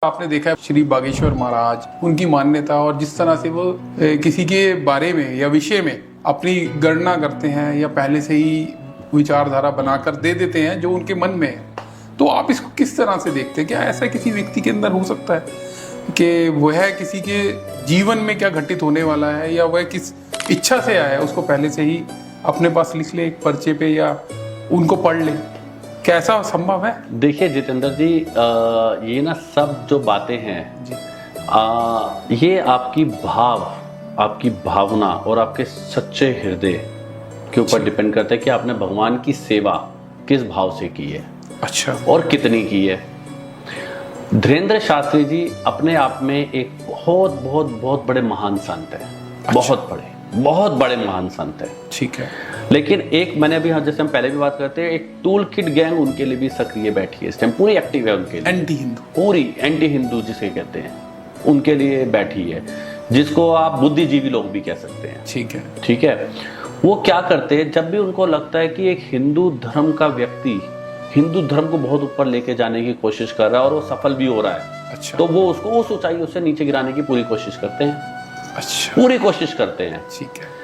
आपने देखा है श्री बागेश्वर महाराज, उनकी मान्यता और जिस तरह से वो किसी के बारे में या विषय में अपनी गणना करते हैं या पहले से ही विचारधारा बनाकर दे देते हैं जो उनके मन में है। तो आप इसको किस तरह से देखते हैं? क्या ऐसा किसी व्यक्ति के अंदर हो सकता है कि वह किसी के जीवन में क्या घटित होने वाला है या वह किस इच्छा से आया है उसको पहले से ही अपने पास लिख ले एक पर्चे पे या उनको पढ़ ले? कैसा संभव है? देखिए जितेंद्र जी, ये ना सब जो बातें हैं जी, ये आपकी भावना और आपके सच्चे हृदय के ऊपर डिपेंड करता है कि आपने भगवान की सेवा किस भाव से की है। अच्छा। और कितनी की है। धीरेन्द्र शास्त्री जी अपने आप में एक बहुत बड़े महान संत है। अच्छा। बहुत बड़े महान संत है। ठीक है। लेकिन एक मैंने अभी जैसे हम पहले भी बात करते हैं, एक टूल किट गैंग उनके लिए भी सक्रिय बैठी है इस टाइम, पूरी एक्टिव है उनके लिए। एंटी हिंदू, पूरी एंटी हिंदू जिसे कहते हैं, उनके लिए बैठी है, जिसको आप बुद्धिजीवी लोग भी कह सकते हैं। ठीक है। वो क्या करते हैं, जब भी उनको लगता है कि एक हिंदू धर्म का व्यक्ति हिंदू धर्म को बहुत ऊपर लेके जाने की कोशिश कर रहा है और वो सफल भी हो रहा है। अच्छा। तो वो उसको उस ऊंचाई से नीचे गिराने की पूरी कोशिश करते हैं। अच्छा। पूरी कोशिश करते हैं। ठीक है।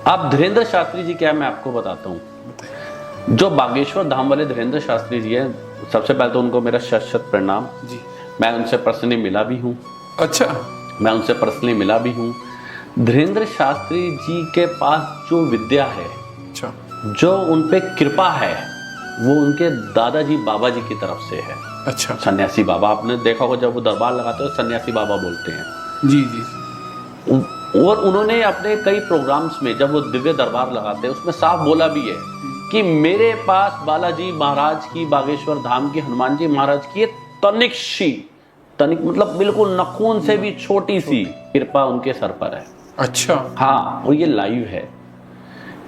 अब धीरेन्द्र शास्त्री जी क्या है मैं आपको बताता हूँ। जो बागेश्वर धाम वाले धीरेन्द्र शास्त्री जी हैं, सबसे पहले तो उनको मेरा शत प्रणाम जी। मैं उनसे पर्सनली मिला भी हूँ। अच्छा। मैं उनसे पर्सनली मिला भी हूँ। धीरेन्द्र शास्त्री जी के पास जो विद्या है, अच्छा, जो उन पे कृपा है, वो उनके दादाजी बाबा जी की तरफ से है। अच्छा। सन्यासी बाबा, आपने देखा होगा जब वो दरबार लगाते हो सन्यासी बाबा बोलते हैं। जी जी। और उन्होंने अपने कई प्रोग्राम्स में जब वो दिव्य दरबार लगाते हैं उसमें साफ बोला भी है कि मेरे पास बालाजी महाराज की, बागेश्वर धाम की, हनुमान जी महाराज की तनिक मतलब बिल्कुल नखून से भी छोटी सी कृपा उनके सर पर है। अच्छा। हाँ, और ये लाइव है।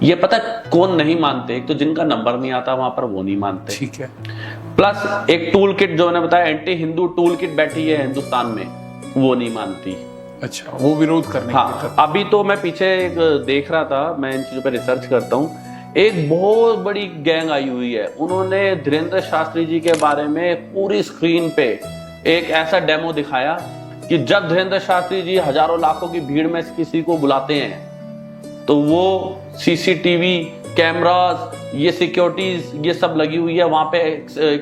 ये पता कौन नहीं मानते, एक तो जिनका नंबर नहीं आता वहां पर वो नहीं मानते। ठीक है। प्लस एक टूल किट जो मैंने बताया, एंटी हिंदू टूल किट बैठी है हिंदुस्तान में, वो नहीं मानती। अच्छा, वो विरोध करने। हाँ, अभी तो मैं पीछे एक देख रहा था, मैं इन चीजों पे रिसर्च करता हूँ, एक बहुत बड़ी गैंग आई हुई है। उन्होंने धीरेन्द्र शास्त्री जी के बारे में पूरी स्क्रीन पे एक ऐसा डेमो दिखाया कि जब धीरेन्द्र शास्त्री जी हजारों लाखों की भीड़ में किसी को बुलाते हैं तो वो सीसीटीवी कैमरास, ये सिक्योरिटीज, ये सब लगी हुई है। वहां पे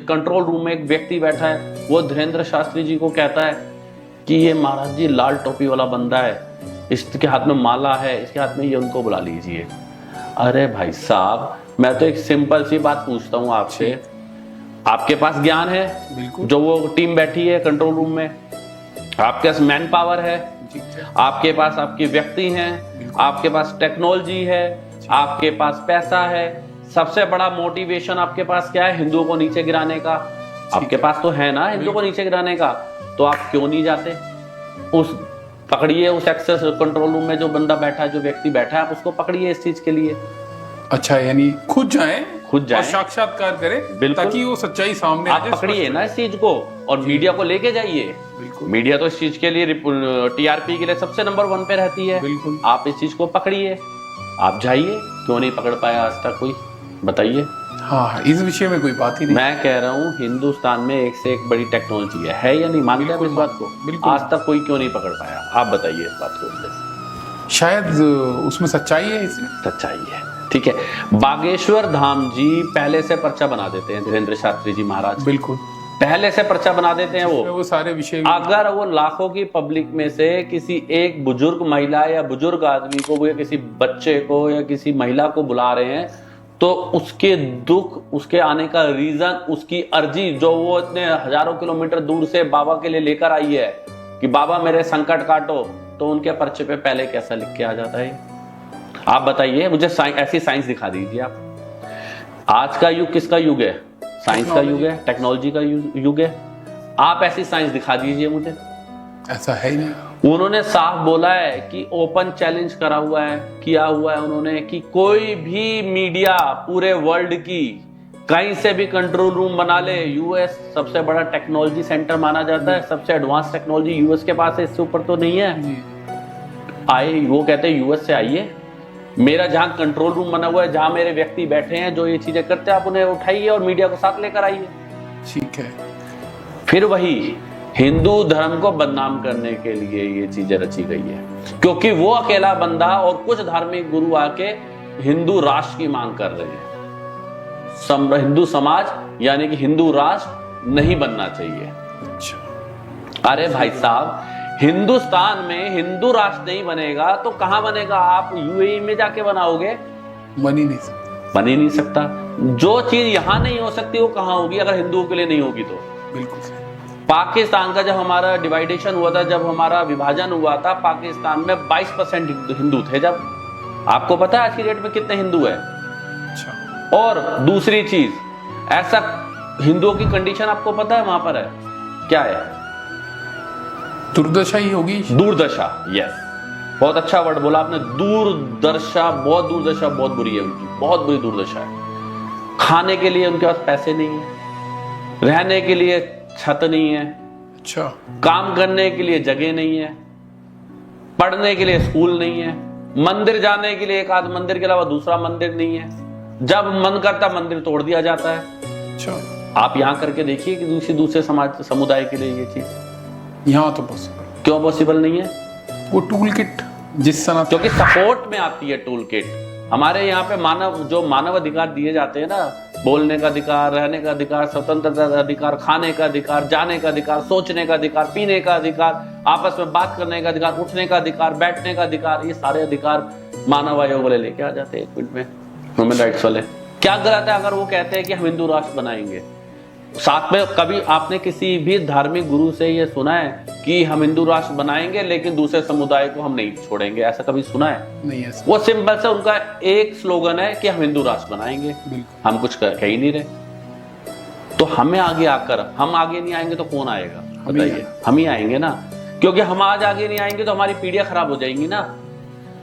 कंट्रोल रूम में एक व्यक्ति बैठा है, वो धीरेन्द्र शास्त्री जी को कहता है कि ये महाराज जी लाल टोपी वाला बंदा है, इसके हाथ में माला है, इसके हाथ में, ये उनको बुला लीजिए। अरे भाई साहब, मैं तो एक सिंपल सी बात पूछता हूँ आपसे, आपके पास ज्ञान है? बिल्कुल। जो वो टीम बैठी है कंट्रोल रूम में, आपके पास मैन पावर है, आपके पास आपके व्यक्ति हैं, आपके पास टेक्नोलॉजी है, आपके पास पैसा है, सबसे बड़ा मोटिवेशन आपके पास क्या है? हिंदुओं को नीचे गिराने का। आपके पास तो है ना हिंदुओं को नीचे गिराने का, तो आप क्यों नहीं जाते? पकड़िए उस एक्सेस कंट्रोल रूम में जो बंदा बैठा है, जो व्यक्ति बैठा है, आप उसको पकड़िए इस चीज के लिए। अच्छा, यानी खुद जाएं और साक्षात्कार करें ताकि वो सच्चाई सामने आ जाए। आप पकड़िए ना इस चीज को और मीडिया को लेके जाइए। मीडिया तो इस चीज के लिए टीआरपी के लिए सबसे नंबर 1 पे रहती है। बिल्कुल। आप इस चीज को पकड़िए, आप जाइए। क्यों नहीं पकड़ पाया आज तक कोई? बताइए। हाँ, इस विषय में कोई बात ही नहीं। मैं कह रहा हूँ हिंदुस्तान में एक से एक बड़ी टेक्नोलॉजी है या नहीं? मान लिया इस बात को? बिल्कुल। आज तक कोई क्यों नहीं पकड़ पाया? आप बताइए इस बात को। शायद उसमें सच्चाई है, इसमें सच्चाई है। ठीक है। बागेश्वर धाम जी पहले से पर्चा बना देते हैं धीरेन्द्र शास्त्री जी महाराज। बिल्कुल, पहले से पर्चा बना देते हैं वो सारे विषय। अगर वो लाखों की पब्लिक में से किसी एक बुजुर्ग महिला या बुजुर्ग आदमी को या किसी बच्चे को या किसी महिला को बुला रहे हैं, तो उसके दुख, उसके आने का रीजन, उसकी अर्जी जो वो इतने हजारों किलोमीटर दूर से बाबा के लिए लेकर आई है कि बाबा मेरे संकट काटो, तो उनके पर्चे पे पहले कैसा लिख के आ जाता है? आप बताइए मुझे, ऐसी साइंस दिखा दीजिए आप। आज का युग किसका युग है? साइंस का युग है, टेक्नोलॉजी का युग है। आप ऐसी साइंस दिखा दीजिए मुझे। ऐसा है ही नहीं। उन्होंने साफ बोला है कि ओपन चैलेंज करा हुआ है, किया हुआ है उन्होंने कि कोई भी मीडिया पूरे वर्ल्ड की कहीं से भी कंट्रोल रूम बना ले। यूएस सबसे बड़ा टेक्नोलॉजी सेंटर माना जाता है, सबसे एडवांस टेक्नोलॉजी यूएस के पास है, इससे ऊपर तो नहीं है। आए, वो कहते हैं यूएस से आइए, मेरा जहां कंट्रोल रूम बना हुआ है, जहां मेरे व्यक्ति बैठे हैं जो ये चीजें करते हैं, आप उन्हें उठाइए और मीडिया को साथ लेकर आइए। ठीक है। फिर वही हिंदू धर्म को बदनाम करने के लिए ये चीजें रची गई है, क्योंकि वो अकेला बंदा और कुछ धार्मिक गुरु आके हिंदू राष्ट्र की मांग कर रहे हैं। हिंदू समाज यानी कि हिंदू राष्ट्र नहीं बनना चाहिए। अच्छा। अरे भाई साहब, हिंदुस्तान में हिंदू राष्ट्र नहीं बनेगा तो कहां बनेगा? आप यूएई में जाके बनाओगे? बन ही नहीं सकता। बन ही नहीं सकता। जो चीज यहां नहीं हो सकती वो कहां होगी अगर हिंदुओं के लिए नहीं होगी तो? बिल्कुल सही। पाकिस्तान का जब हमारा डिवाइडेशन हुआ था, जब हमारा विभाजन हुआ था, पाकिस्तान में 22% हिंदू थे। जब आपको पता है आज की डेट में कितने हिंदू है? अच्छा। और दूसरी चीज, ऐसा हिंदुओं की कंडीशन आपको पता है वहां पर है क्या है? दुर्दशा ही होगी। दूरदशा। यस, बहुत अच्छा वर्ड बोला आपने, दूरदर्शा। बहुत दूरदशा बहुत बुरी है उनकी, बहुत बुरी दूरदशा है। खाने के लिए उनके पास पैसे नहीं है, रहने के लिए छत नहीं है, अच्छा, काम करने के लिए जगह नहीं है, पढ़ने के लिए स्कूल नहीं है, मंदिर जाने के लिए एक आध मंदिर के अलावा दूसरा मंदिर नहीं है, जब मन करता मंदिर तोड़ दिया जाता है। अच्छा। आप यहां करके देखिए कि दूसरे समाज समुदाय के लिए ये चीज यहाँ तो पॉसिबल। क्यों पॉसिबल नहीं है? वो टूल किट जिस सनत, क्योंकि सपोर्ट में आती है टूल किट। हमारे यहाँ पे मानव अधिकार दिए जाते हैं ना, बोलने का अधिकार, रहने का अधिकार, स्वतंत्रता का अधिकार, खाने का अधिकार, जाने का अधिकार, सोचने का अधिकार, पीने का अधिकार, आपस में बात करने का अधिकार, उठने का अधिकार, बैठने का अधिकार, ये सारे अधिकार मानव आयोग वाले लेके आ जाते हैं 1 मिनट में, ह्यूमन राइट्स वाले। क्या गलत है अगर वो कहते हैं कि हम हिंदू राष्ट्र बनाएंगे? साथ में कभी आपने किसी भी धार्मिक गुरु से ये सुना है कि हम हिंदू राष्ट्र बनाएंगे लेकिन दूसरे समुदाय को हम नहीं छोड़ेंगे? ऐसा कभी सुना है? नहीं है। वो सिंपल से उनका एक स्लोगन है कि हम हिंदू राष्ट्र बनाएंगे। हम कुछ कह ही नहीं रहे। तो हमें आगे आकर, हम आगे नहीं आएंगे तो कौन आएगा बताइए? हम ही आएंगे ना, क्योंकि हम आज आगे नहीं आएंगे तो हमारी पीढ़ियां खराब हो जाएंगी ना।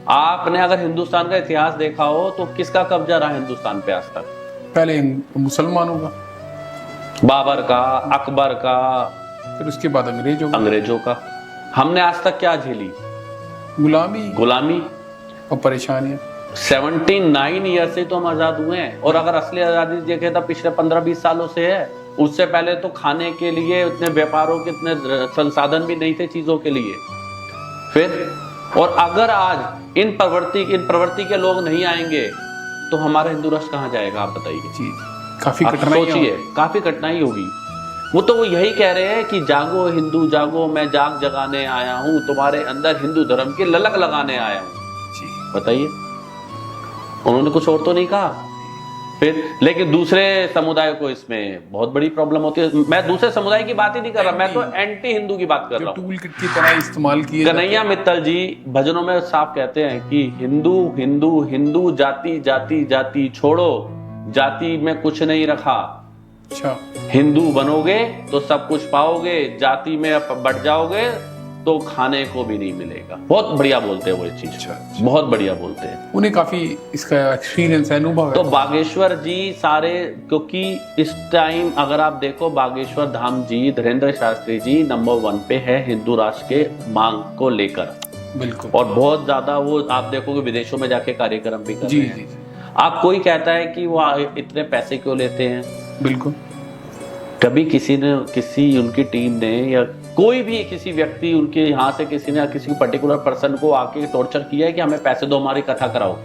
आपने अगर हिंदुस्तान का इतिहास देखा हो तो किसका कब्जा रहा हिंदुस्तान पे आज तक? पहले मुसलमानों का, बाबर का, अकबर का, फिर उसके बाद अंग्रेजों का। हमने आज तक क्या झेली? गुलामी और परेशानियां। 79 ईयर से तो हम आजाद हुए हैं, और अगर असली आजादी देखे तो पिछले 15-20 सालों से है। उससे पहले तो खाने के लिए उतने व्यापारों के इतने संसाधन भी नहीं थे चीजों के लिए। फिर और अगर आज इन प्रवृत्ति के लोग नहीं आएंगे तो हमारा हिंदू राष्ट्र कहाँ जाएगा? आप बताइए। काफी सोचिए, काफी कठिनाई होगी। वो यही कह रहे हैं कि जागो हिंदू जागो, मैं जाग जगाने आया हूं, तुम्हारे अंदर हिंदू धर्म की ललक लगाने आया हूं। बताइए, उन्होंने कुछ और तो नहीं कहा। फिर लेकिन दूसरे समुदाय को इसमें बहुत बड़ी प्रॉब्लम होती है। मैं दूसरे समुदाय की बात ही नहीं कर रहा, मैं तो एंटी हिंदू की बात कर रहा हूँ। टूल किट की तरह इस्तेमाल किए। कन्हैया मित्तल जी भजनों में साफ कहते हैं कि हिंदू हिंदू हिंदू, जाति जाति जाति छोड़ो, जाति में कुछ नहीं रखा। अच्छा। हिंदू बनोगे तो सब कुछ पाओगे, जाति में बढ़ जाओगे तो खाने को भी नहीं मिलेगा। बहुत बढ़िया बोलते हैं वो ये चीज। अच्छा। बहुत बढ़िया बोलते हैं। उन्हें काफी इसका एक्सपीरियंस है, अनुभव है। तो बागेश्वर जी सारे, क्योंकि इस टाइम अगर आप देखो बागेश्वर धाम जी, धीरेन्द्र शास्त्री जी नंबर 1 पे है हिंदू राष्ट्र के मांग को लेकर। बिल्कुल। और बहुत ज्यादा वो आप देखोगे विदेशों में जाके कार्यक्रम भी कर रहे हैं। जी। आप कोई कहता है कि वो इतने पैसे क्यों लेते हैं? बिल्कुल। कभी किसी उनकी टीम ने या कोई भी किसी व्यक्ति उनके यहाँ से किसी ने किसी पर्टिकुलर पर्सन को आके टॉर्चर किया है कि हमें पैसे दो, हमारी कथा कराओ?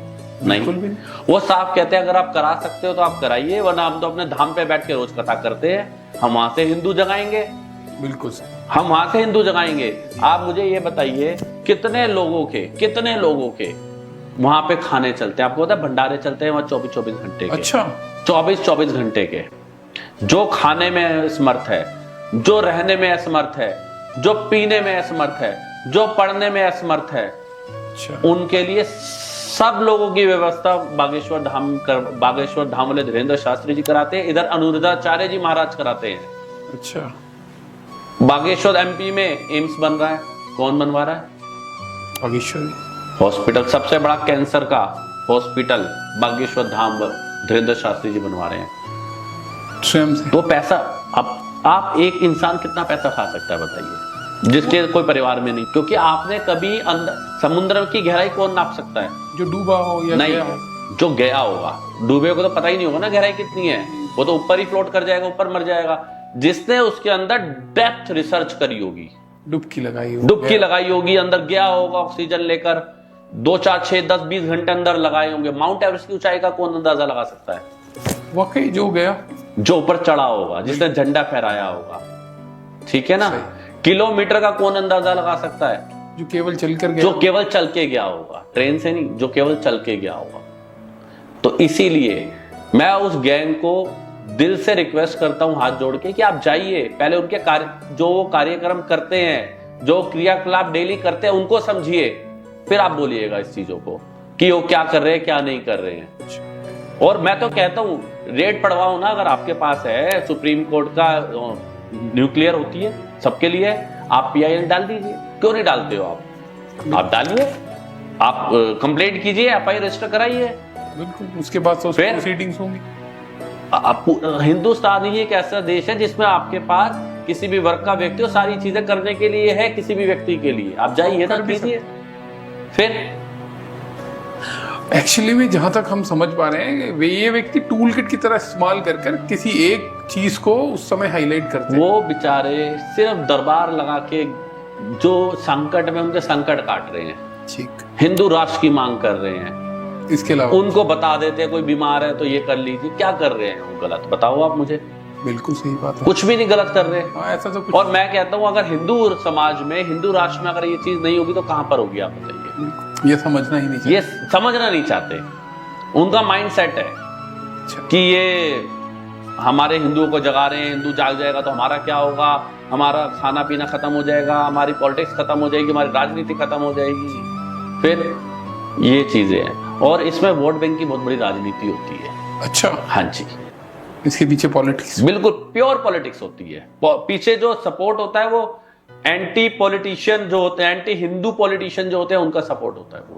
नहीं। वो साफ कहते हैं अगर आप करा सकते हो तो आप कराइए, वरना हम तो अपने धाम पे बैठ के रोज कथा करते हैं, हम वहां से हिंदू जगाएंगे। बिल्कुल, हम वहां से हिंदू जगाएंगे। आप मुझे ये बताइए कितने लोगों के वहां पे खाने चलते हैं? आपको पता है भंडारे चलते हैं वहां 24-24 घंटे के। अच्छा। 24-24 घंटे के। जो खाने में असमर्थ है, जो रहने में असमर्थ है, जो पीने में असमर्थ है, जो पढ़ने में असमर्थ है, अच्छा, उनके लिए सब लोगों की व्यवस्था बागेश्वर धाम वाले धीरेन्द्र शास्त्री जी कराते हैं। इधर अनुरुद्धाचार्य जी महाराज कराते हैं। अच्छा। बागेश्वर एमपी में एम्स बन रहा है, कौन बनवा रहा है? बागेश्वर हॉस्पिटल, सबसे बड़ा कैंसर का हॉस्पिटल बागेश्वर धाम धीरेन्द्र शास्त्री जी बनवा रहे हैं स्वयं से। तो पैसा आप एक इंसान कितना पैसा खा सकता है बताइए, जिसके कोई परिवार में नहीं? क्योंकि आपने कभी समुद्र की गहराई कौन नाप सकता है? जो डूबा हो या नहीं, गया हो। जो गया होगा। डूबे को तो पता ही नहीं होगा ना गहराई कितनी है, वो तो ऊपर ही फ्लोट कर जाएगा, ऊपर मर जाएगा। जिसने उसके अंदर डेप्थ रिसर्च करी होगी, डुबकी लगाई होगी, डुबकी लगाई होगी, अंदर गया होगा ऑक्सीजन लेकर, 2 4 6 10 20 घंटे अंदर लगाए होंगे। माउंट एवरेस्ट की ऊंचाई का कौन अंदाजा लगा सकता है? वाकई जो गया, जो ऊपर चढ़ा होगा, जिसने झंडा फहराया होगा, ठीक है ना। किलोमीटर का कौन अंदाजा लगा सकता है? जो केवल चलकर गया, जो केवल चल के गया होगा, ट्रेन से नहीं, जो केवल चल के गया होगा। तो इसीलिए मैं उस गैंग को दिल से रिक्वेस्ट करता हूं हाथ जोड़ के कि आप जाइए, पहले उनके कार्य, जो वो कार्यक्रम करते हैं, जो क्रियाकलाप डेली करते हैं, उनको समझिए, फिर आप बोलिएगा इस चीजों को कि वो क्या कर रहे हैं, क्या नहीं कर रहे हैं। और मैं तो कहता हूं रेट पड़वाओ ना, अगर आपके पास है, सुप्रीम कोर्ट का न्यूक्लियर होती है सबके लिए, आप PIL डाल दीजिए। क्यों नहीं डालते हो आप डालिए, आप कंप्लेंट कीजिए, FIR रजिस्टर कराइए। बिल्कुल, उसके बाद तो फिर प्रोसीडिंग्स होंगी। हिंदुस्तान ही एक ऐसा देश है जिसमें आपके पास किसी भी वर्ग का व्यक्ति हो, सारी चीजें करने के लिए है, किसी भी व्यक्ति के लिए। आप जाइए ना, कीजिए। फिर एक्चुअली में जहां तक हम समझ पा रहे हैं, वे ये व्यक्ति टूल किट की तरह इस्तेमाल कर कर किसी एक चीज को उस समय हाईलाइट करते हैं। वो बेचारे सिर्फ दरबार लगा के जो संकट में उनके संकट काट रहे हैं, ठीक, हिंदू राष्ट्र की मांग कर रहे हैं। इसके अलावा उनको बता देते हैं कोई बीमार है तो ये कर लीजिए। क्या कर रहे हैं वो गलत? बताओ आप मुझे। बिल्कुल सही बात है। कुछ भी नहीं गलत कर रहे। हाँ, ऐसा तो कुछ। और मैं कहता हूं अगर हिंदू समाज में, हिंदू राष्ट्र में अगर ये चीज नहीं होगी तो कहां पर होगी, आप बताइए। ये समझना ही नहीं चाहिए। ये समझना नहीं चाहते, उनका माइंड सेट है कि ये हमारे हिंदुओं को जगा रहे हैं, हिंदू जाग जाएगा तो हमारा क्या होगा, हमारा खाना पीना खत्म हो जाएगा, हमारी पॉलिटिक्स खत्म हो जाएगी, हमारी राजनीति खत्म हो जाएगी। फिर ये चीजें हैं, और इसमें वोट बैंक की बहुत बड़ी राजनीति होती है। अच्छा, हाँ जी, इसके पीछे पॉलिटिक्स, बिल्कुल प्योर पॉलिटिक्स होती है। पीछे जो सपोर्ट होता है वो एंटी पॉलिटिशियन जो होते हैं, एंटी हिंदू पॉलिटिशियन जो होते हैं, उनका सपोर्ट होता है।